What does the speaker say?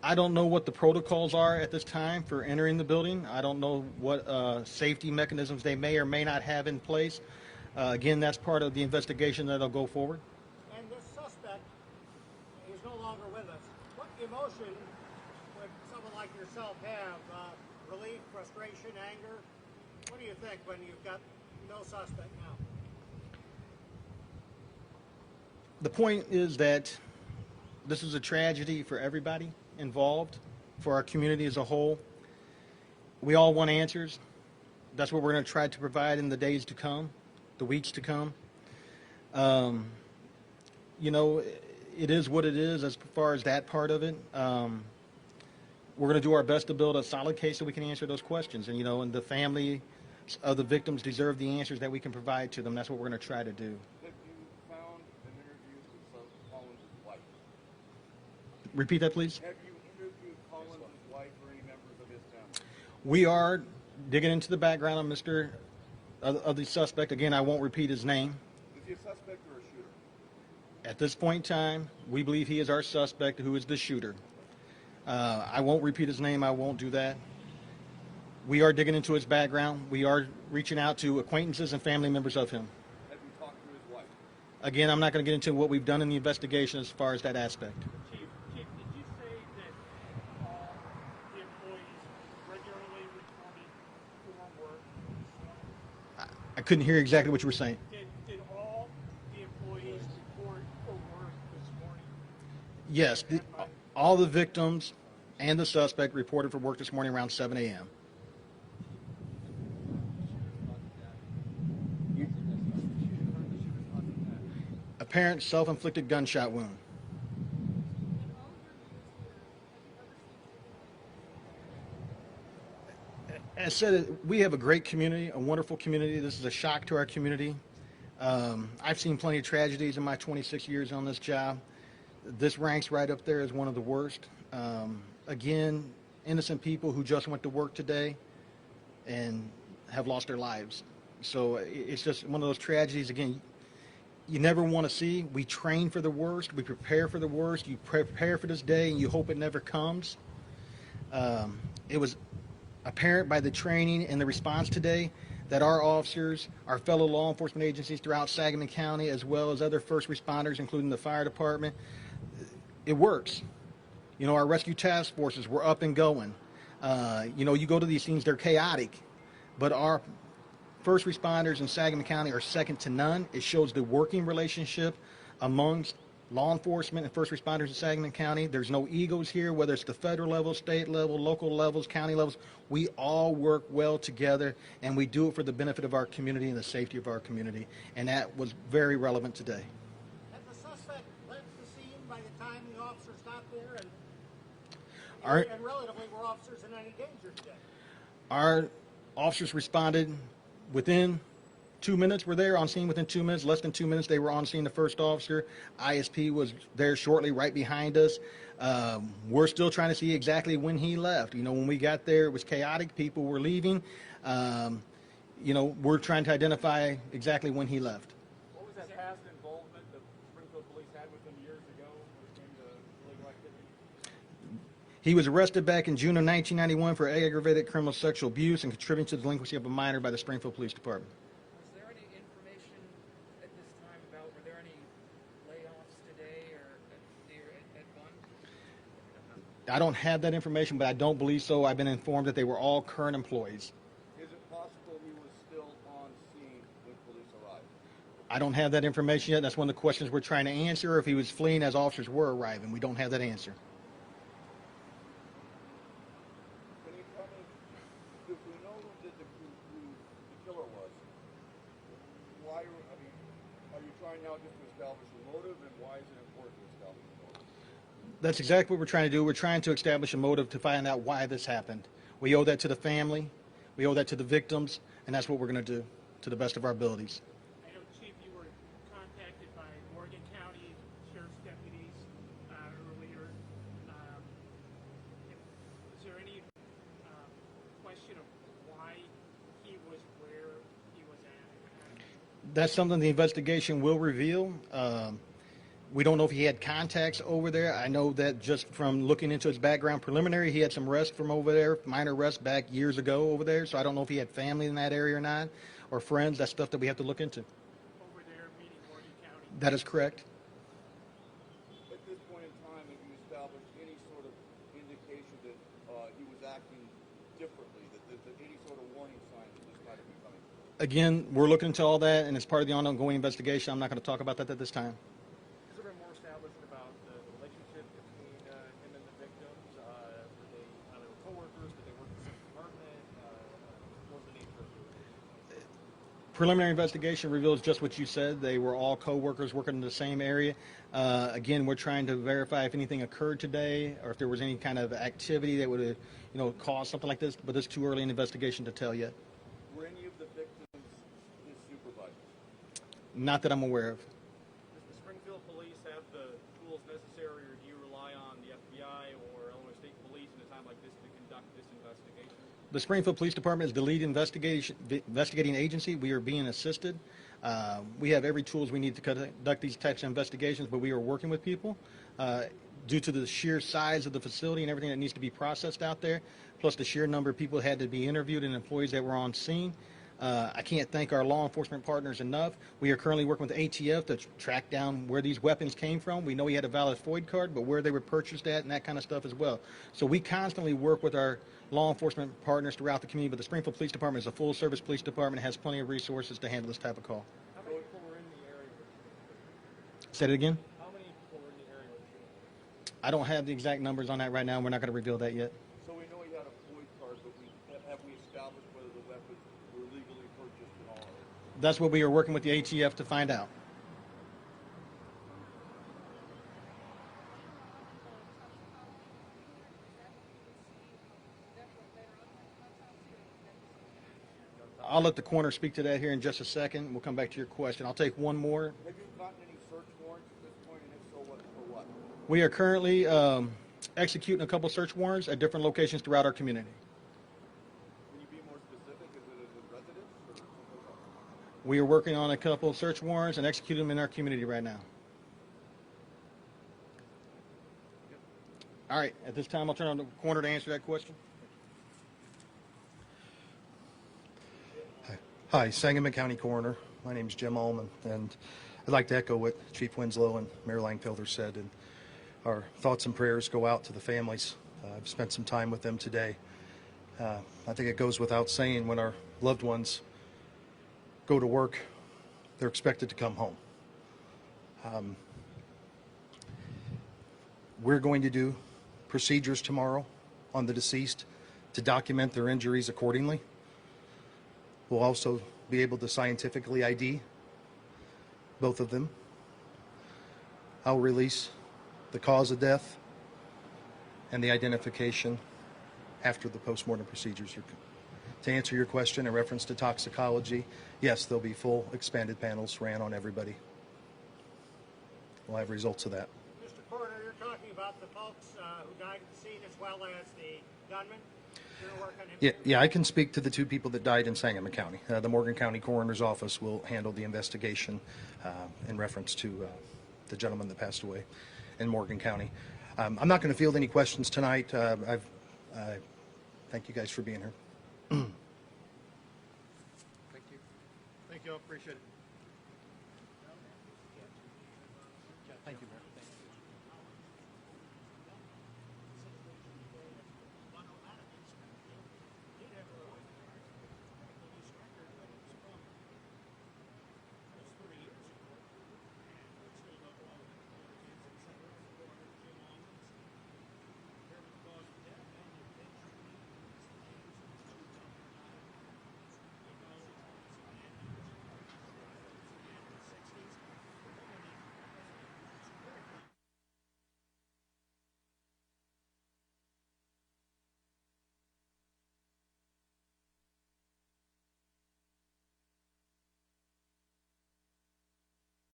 I don't know what the protocols are at this time for entering the building. I don't know what safety mechanisms they may or may not have in place. Again, that's part of the investigation that'll go forward. And this suspect is no longer with us. What emotion would someone like yourself have? Relief, frustration, anger? What do you think when you've got no suspect now? The point is that this is a tragedy for everybody involved, for our community as a whole. We all want answers. That's what we're going to try to provide in the days to come, the weeks to come. You know, it is what it is as far as that part of it. We're going to do our best to build a solid case so we can answer those questions. And, you know, and the family of the victims deserve the answers that we can provide to them. That's what we're going to try to do. Have you found an interview with Collins' wife? Repeat that, please. Have you interviewed Collins' wife or any members of his family? We are digging into the background of the suspect. Again, I won't repeat his name. Is he a suspect or a shooter? At this point in time, we believe he is our suspect, who is the shooter. I won't repeat his name. I won't do that. We are digging into his background. We are reaching out to acquaintances and family members of him. Have you talked to his wife? Again, I'm not going to get into what we've done in the investigation as far as that aspect. Chief, did you say that all the employees regularly reported for work? I couldn't hear exactly what you were saying. Did all the employees report for work this morning? Yes, all the victims and the suspect reported for work this morning around 7 a.m. Apparent self-inflicted gunshot wound. As I said, we have a great community, a wonderful community. This is a shock to our community. I've seen plenty of tragedies in my 26 years on this job. This ranks right up there as one of the worst. Again, innocent people who just went to work today and have lost their lives. So it's just one of those tragedies, again, you never want to see. We train for the worst. We prepare for the worst. You prepare for this day, and you hope it never comes. It was apparent by the training and the response today that our officers, our fellow law enforcement agencies throughout Sangamon County, as well as other first responders, including the fire department, it works. You know, our rescue task forces were up and going. You know, you go to these things, they're chaotic, but our first responders in Sangamon County are second to none. It shows the working relationship amongst law enforcement and first responders in Sangamon County. There's no egos here, whether it's the federal level, state level, local levels, county levels. We all work well together, and we do it for the benefit of our community and the safety of our community. And that was very relevant today. Had the suspect left the scene by the time the officers got there? And relatively, were officers in any danger today? Our officers responded within 2 minutes. We're there on scene within 2 minutes. Less than 2 minutes, they were on scene. The first officer, ISP, was there shortly, right behind us. We're still trying to see exactly when he left. You know, when we got there, it was chaotic. People were leaving. You know, we're trying to identify exactly when he left. What was that past involvement that Springfield Police had with him years ago when it came to illegal activity? He was arrested back in June of 1991 for aggravated criminal sexual abuse and contributing to the delinquency of a minor by the Springfield Police Department. Was there any information at this time about, were there any layoffs today or at Bunn? I don't have that information, but I don't believe so. I've been informed that they were all current employees. Is it possible he was still on scene when police arrived? I don't have that information yet. That's one of the questions we're trying to answer. If he was fleeing as officers were arriving, we don't have that answer. Can you tell me, if we know who the killer was, why, are you trying now just to establish a motive, and why is it important to establish a motive? That's exactly what we're trying to do. We're trying to establish a motive to find out why this happened. We owe that to the family. We owe that to the victims, and that's what we're going to do to the best of our abilities. I know, Chief, you were contacted by Morgan County Sheriff's deputies earlier. Is there any question of why he was where he was at? That's something the investigation will reveal. We don't know if he had contacts over there. I know that just from looking into his background preliminary, he had some arrests from over there, minor arrests back years ago over there. So I don't know if he had family in that area or not, or friends. That's stuff that we have to look into. Over there, meaning Morgan County. That is correct. At this point in time, have you established any sort of indication that he was acting differently, that there's any sort of warning signs that this might have been coming? Again, we're looking into all that, and it's part of the ongoing investigation. I'm not going to talk about that at this time. Has there been more established about the relationship between him and the victims? Were they co-workers? Did they work in the same department? What was the nature of it? Preliminary investigation reveals just what you said. They were all co-workers working in the same area. Again, we're trying to verify if anything occurred today or if there was any kind of activity that would have, caused something like this. But it's too early in the investigation to tell yet. Were any of the victims his supervisors? Not that I'm aware of. Does the Springfield Police have the tools necessary, or do you rely on the FBI or Illinois State Police in a time like this to conduct this investigation? The Springfield Police Department is the lead investigating agency. We are being assisted. We have every tools we need to conduct these types of investigations, but we are working with people. Due to the sheer size of the facility and everything that needs to be processed out there, plus the sheer number of people that had to be interviewed and employees that were on scene, I can't thank our law enforcement partners enough. We are currently working with ATF to track down where these weapons came from. We know he had a valid FOID card, but where they were purchased at and that kind of stuff as well. So we constantly work with our law enforcement partners throughout the community, but the Springfield Police Department is a full-service police department and has plenty of resources to handle this type of call. How many people were in the area? Say it again? How many people were in the area with you? I don't have the exact numbers on that right now. We're not going to reveal that yet. So we know he had a FOID card, but have we established whether the weapons were legally purchased and all of it? That's what we are working with the ATF to find out. I'll let the coroner speak to that here in just a second. We'll come back to your question. I'll take one more. Have you gotten any search warrants at this point, and if so, for what? We are currently executing a couple search warrants at different locations throughout our community. Can you be more specific? Is it a residence or something else? We are working on a couple search warrants and executing them in our community right now. All right, at this time, I'll turn on the coroner to answer that question. Hi, Sangamon County Coroner. My name is Jim Allman, and I'd like to echo what Chief Winslow and Mayor Langfelder said, and our thoughts and prayers go out to the families. I've spent some time with them today. I think it goes without saying, when our loved ones go to work, they're expected to come home. We're going to do procedures tomorrow on the deceased to document their injuries accordingly. We'll also be able to scientifically ID both of them. I'll release the cause of death and the identification after the postmortem procedures. To answer your question in reference to toxicology, yes, there'll be full expanded panels ran on everybody. We'll have results of that. Mr. Coroner, you're talking about the folks who died at the scene as well as the gunman? Yeah, I can speak to the two people that died in Sangamon County. The Morgan County Coroner's Office will handle the investigation in reference to the gentleman that passed away in Morgan County. I'm not going to field any questions tonight. Thank you guys for being here. Thank you. Thank you. I appreciate it.